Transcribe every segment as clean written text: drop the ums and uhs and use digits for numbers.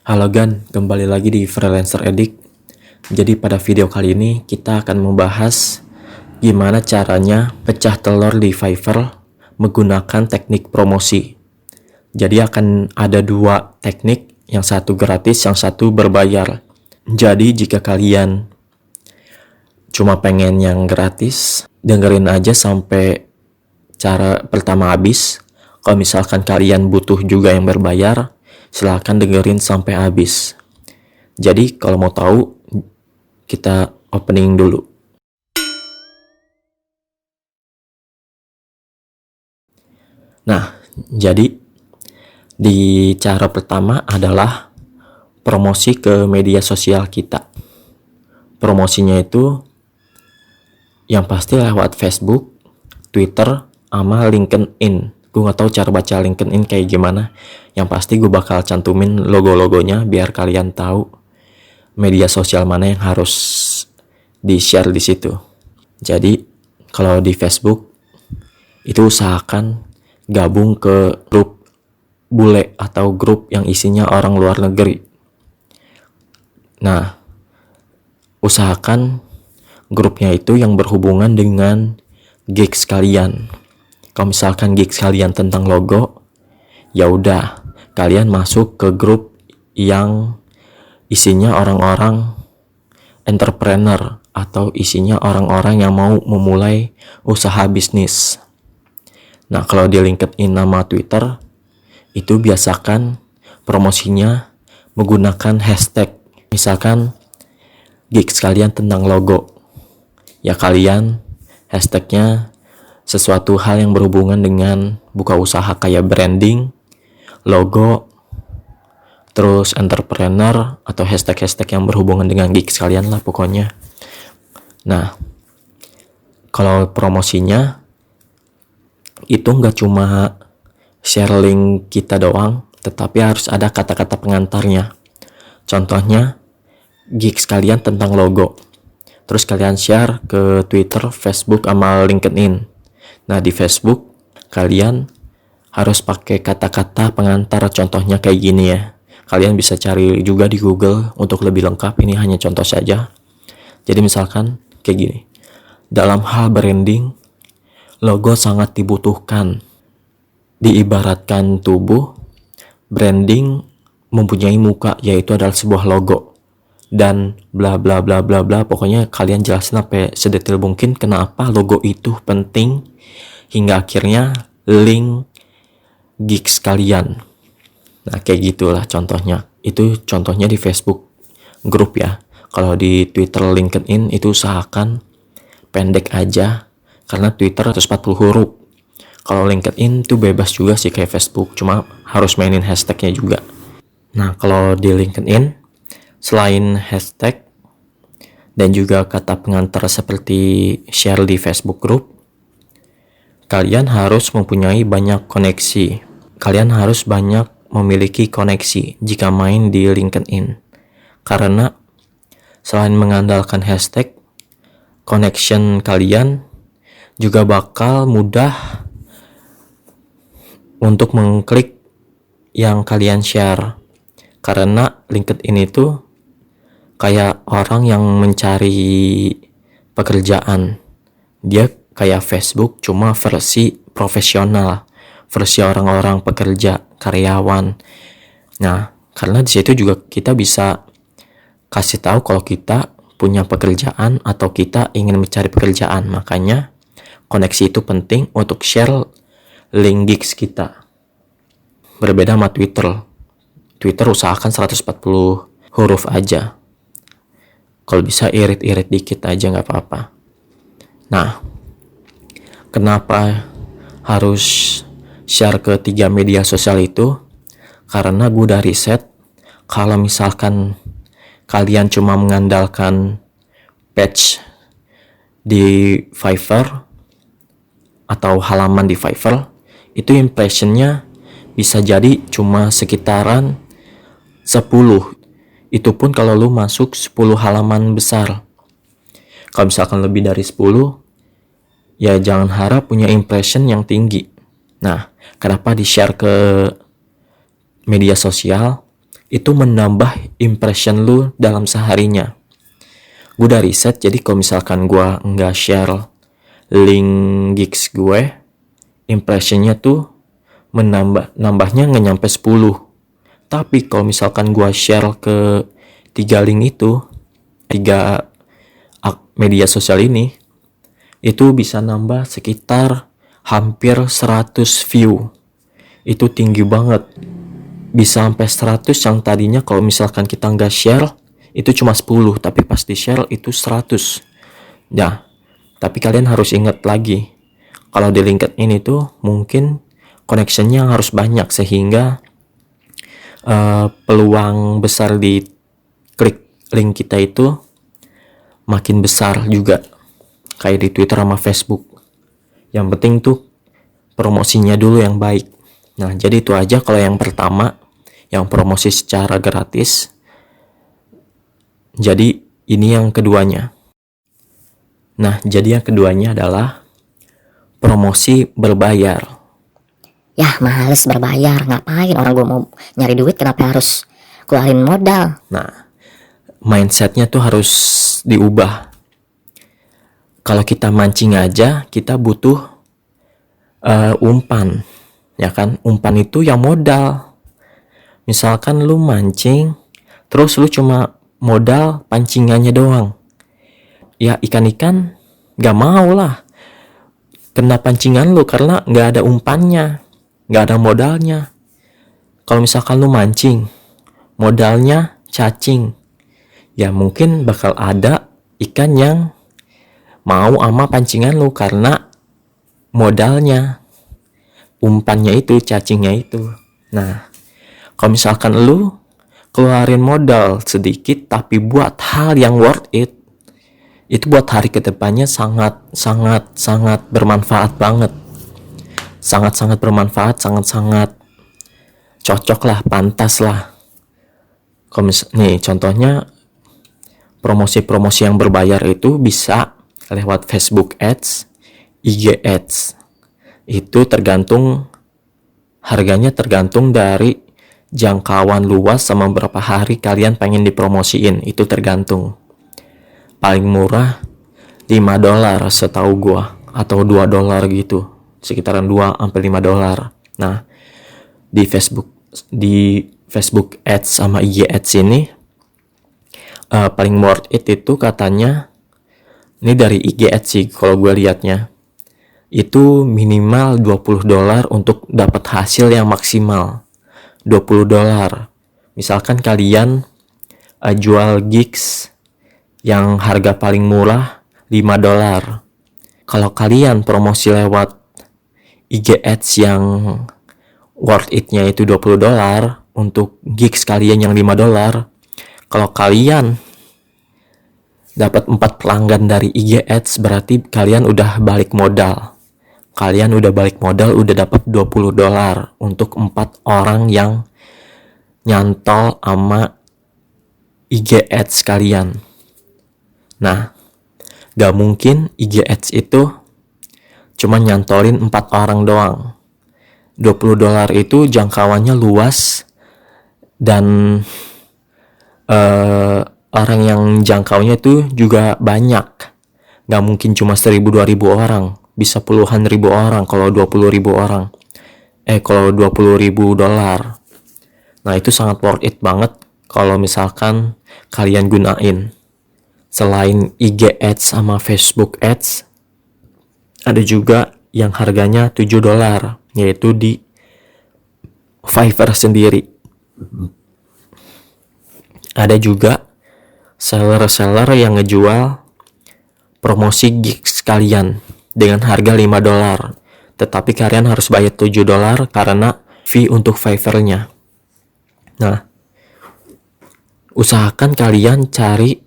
Halo Gan, kembali lagi di Freelancer Edik. Jadi pada video kali ini kita akan membahas gimana caranya pecah telur di Fiverr menggunakan teknik promosi. Jadi akan ada dua teknik, yang satu gratis, yang satu berbayar. Jadi jika kalian cuma pengen yang gratis, dengerin aja sampai cara pertama habis. Kalau misalkan kalian butuh juga yang berbayar, silahkan dengerin sampai habis. Jadi kalau mau tahu, kita opening dulu. Nah, jadi di cara pertama adalah promosi ke media sosial kita. Promosinya itu yang pasti lewat Facebook, Twitter, sama LinkedIn. Gue gak tahu cara baca LinkedIn kayak gimana. Yang pasti gue bakal cantumin logo-logonya biar kalian tahu media sosial mana yang harus di-share di situ. Jadi kalau di Facebook itu usahakan gabung ke grup bule atau grup yang isinya orang luar negeri. Nah, usahakan grupnya itu yang berhubungan dengan gigs kalian. Kalau misalkan gigs kalian tentang logo, ya udah kalian masuk ke grup yang isinya orang-orang entrepreneur atau isinya orang-orang yang mau memulai usaha bisnis. Nah, kalau di LinkedIn sama Twitter itu biasakan promosinya menggunakan hashtag. Misalkan gigs kalian tentang logo, ya kalian hashtagnya sesuatu hal yang berhubungan dengan buka usaha kayak branding, logo, terus entrepreneur atau hashtag-hashtag yang berhubungan dengan gigs kalian lah pokoknya. Nah, kalau promosinya itu nggak cuma share link kita doang, tetapi harus ada kata-kata pengantarnya. Contohnya, gigs kalian tentang logo. Terus kalian share ke Twitter, Facebook, sama LinkedIn. Nah, di Facebook kalian harus pakai kata-kata pengantar, contohnya kayak gini ya. Kalian bisa cari juga di Google untuk lebih lengkap, ini hanya contoh saja. Jadi misalkan kayak gini. Dalam hal branding, logo sangat dibutuhkan. Diibaratkan tubuh, branding mempunyai muka, yaitu adalah sebuah logo. Dan bla bla bla bla bla, pokoknya kalian jelasin sampai sedetail mungkin kenapa logo itu penting, hingga akhirnya link gigs kalian. Nah, kayak gitulah contohnya. Itu contohnya di Facebook grup ya. Kalau di Twitter, LinkedIn itu usahakan pendek aja, karena Twitter 140 huruf. Kalau LinkedIn itu bebas juga sih kayak Facebook, cuma harus mainin hashtagnya juga. Nah, kalau di LinkedIn selain hashtag dan juga kata pengantar seperti share di Facebook group, kalian harus mempunyai banyak koneksi. Kalian harus banyak memiliki koneksi jika main di LinkedIn. Karena selain mengandalkan hashtag, connection kalian juga bakal mudah untuk mengklik yang kalian share. Karena LinkedIn itu kayak orang yang mencari pekerjaan. Dia kayak Facebook cuma versi profesional, versi orang-orang pekerja, karyawan. Nah, karena di situ juga kita bisa kasih tahu kalau kita punya pekerjaan atau kita ingin mencari pekerjaan. Makanya koneksi itu penting untuk share link gigs kita. Berbeda sama Twitter. Twitter usahakan 140 huruf aja. Kalau bisa irit-irit dikit aja nggak apa-apa. Nah, kenapa harus share ke 3 media sosial itu? Karena gue udah riset, kalau misalkan kalian cuma mengandalkan page di Fiverr atau halaman di Fiverr, itu impressionnya bisa jadi cuma sekitaran 10. Itu pun kalau lu masuk 10 halaman besar. Kalau misalkan lebih dari 10, ya jangan harap punya impression yang tinggi. Nah, kenapa di-share ke media sosial? itu menambah impression lu dalam seharinya. Gue udah riset, jadi kalau misalkan gue nggak share link gigs gue, impressionnya tuh nambahnya nggak nyampe 10. Tapi kalau misalkan gue share ke 3 link itu, 3 media sosial ini, itu bisa nambah sekitar hampir 100 view. Itu tinggi banget. Bisa sampai 100 yang tadinya kalau misalkan kita nggak share itu cuma 10, tapi pas di share itu 100. Nah, tapi kalian harus ingat lagi, kalau di LinkedIn itu mungkin connection-nya harus banyak sehingga peluang besar di klik link kita itu makin besar juga, kayak di Twitter sama Facebook. Yang penting tuh promosinya dulu yang baik. Nah, jadi itu aja kalau yang pertama, yang promosi secara gratis. Jadi ini yang keduanya. Nah, jadi yang keduanya adalah promosi berbayar. Yah, males berbayar. Ngapain orang gue mau nyari duit, kenapa harus keluarin modal? Nah, mindsetnya tuh harus diubah. Kalau kita mancing aja, kita butuh umpan, ya kan? Umpan itu yang modal. Misalkan lu mancing, terus lu cuma modal pancingannya doang, ya ikan-ikan gak mau lah kena pancingan lu karena gak ada umpannya, gak ada modalnya. Kalau misalkan lu mancing, modalnya cacing, ya mungkin bakal ada ikan yang mau sama pancingan lu karena modalnya, umpannya itu, cacingnya itu. Nah, kalau misalkan lu keluarin modal sedikit tapi buat hal yang worth it, itu buat hari kedepannya sangat bermanfaat banget. Sangat bermanfaat, sangat cocok lah, pantas lah. Nih contohnya, promosi-promosi yang berbayar itu bisa lewat Facebook Ads, IG Ads. Itu harganya tergantung dari jangkauan luas sama berapa hari kalian pengen dipromosiin. Itu tergantung. Paling murah $5 setahu gua, atau $2 gitu, sekitaran $2-5. Nah, di Facebook Ads sama IG Ads ini paling worth it itu katanya, ini dari IG Ads sih kalau gue liatnya, itu minimal $20 untuk dapat hasil yang maksimal. $20. Misalkan kalian jual gigs yang harga paling murah $5. Kalau kalian promosi lewat IG Ads yang worth it-nya itu $20 untuk gigs kalian yang $5, kalau kalian dapat 4 pelanggan dari IG Ads, berarti kalian udah balik modal. Udah dapat $20 untuk 4 orang yang nyantol sama IG Ads kalian. Nah, gak mungkin IG Ads itu cuma nyantolin 4 orang doang. $20 itu jangkauannya luas dan orang yang jangkaunya itu juga banyak. Gak mungkin cuma 1.000-2.000 orang, bisa puluhan ribu orang kalau 20.000 orang. Kalau $20.000. Nah, itu sangat worth it banget kalau misalkan kalian gunain. Selain IG Ads sama Facebook Ads, ada juga yang harganya $7, yaitu di Fiverr sendiri. Ada juga seller-seller yang ngejual promosi gigs kalian dengan harga $5. Tetapi kalian harus bayar $7 karena fee untuk Fiverr-nya. Nah, usahakan kalian cari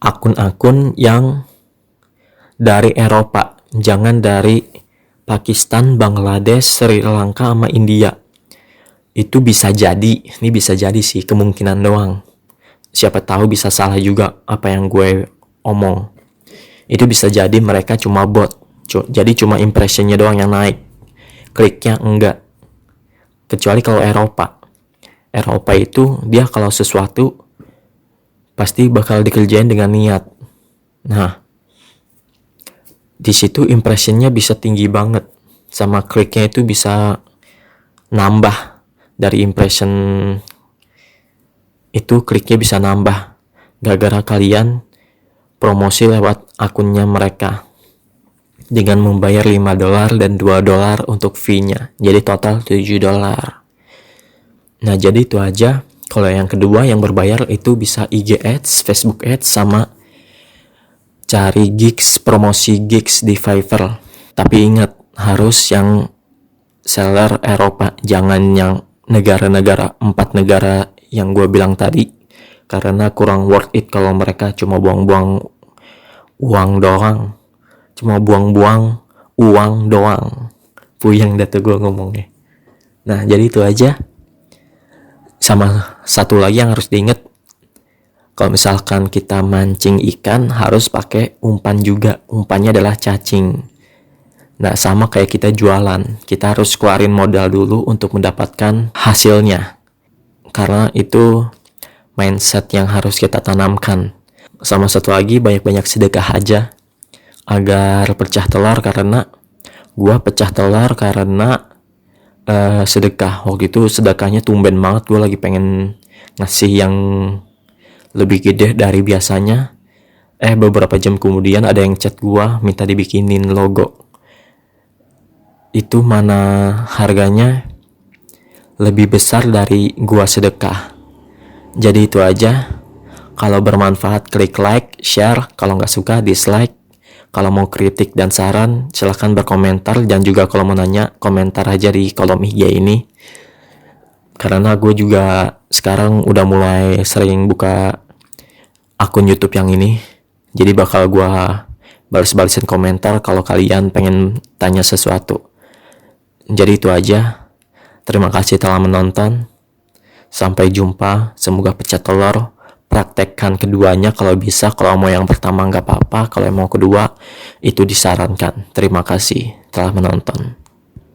akun-akun yang dari Eropa, jangan dari Pakistan, Bangladesh, Sri Lanka, sama India. Itu bisa jadi sih, kemungkinan doang. Siapa tahu bisa salah juga apa yang gue omong. Itu bisa jadi mereka cuma bot, jadi cuma impressionnya doang yang naik, kliknya enggak. Kecuali kalau Eropa. Eropa itu dia kalau sesuatu pasti bakal dikerjain dengan niat. Nah, di situ impressionnya bisa tinggi banget, sama kliknya itu bisa nambah. Dari impression itu kliknya bisa nambah gara-gara kalian promosi lewat akunnya mereka dengan membayar $5 dan $2 untuk fee-nya. Jadi total $7. Nah, jadi itu aja. Kalau yang kedua yang berbayar itu bisa IG Ads, Facebook Ads, sama cari gigs, promosi gigs di Fiverr. Tapi ingat, harus yang seller Eropa, jangan yang negara-negara, 4 negara yang gue bilang tadi, karena kurang worth it kalau mereka cuma buang-buang uang doang, puyeng dah tuh gue ngomongnya. Nah, jadi itu aja. Sama satu lagi yang harus diingat, kalau misalkan kita mancing ikan harus pakai umpan juga. Umpannya adalah cacing. Nah, sama kayak kita jualan, kita harus keluarin modal dulu untuk mendapatkan hasilnya. Karena itu mindset yang harus kita tanamkan. Sama satu lagi, banyak-banyak sedekah aja agar pecah telur, karena gua pecah telur karena sedekah. Waktu itu sedekahnya tumben banget, gue lagi pengen ngasih yang lebih gede dari biasanya. Beberapa jam kemudian ada yang chat gue minta dibikinin logo. Itu mana harganya lebih besar dari gua sedekah. Jadi itu aja. Kalau bermanfaat klik like, share. Kalau nggak suka dislike. Kalau mau kritik dan saran, silahkan berkomentar. Dan juga kalau mau nanya, komentar aja di kolom IG ini. Karena gue juga sekarang udah mulai sering buka akun YouTube yang ini. Jadi bakal gue balas-balasin komentar kalau kalian pengen tanya sesuatu. Jadi itu aja. Terima kasih telah menonton. Sampai jumpa. Semoga pecah telur. Praktekkan keduanya kalau bisa. Kalau mau yang pertama nggak apa-apa. Kalau mau kedua itu disarankan. Terima kasih telah menonton.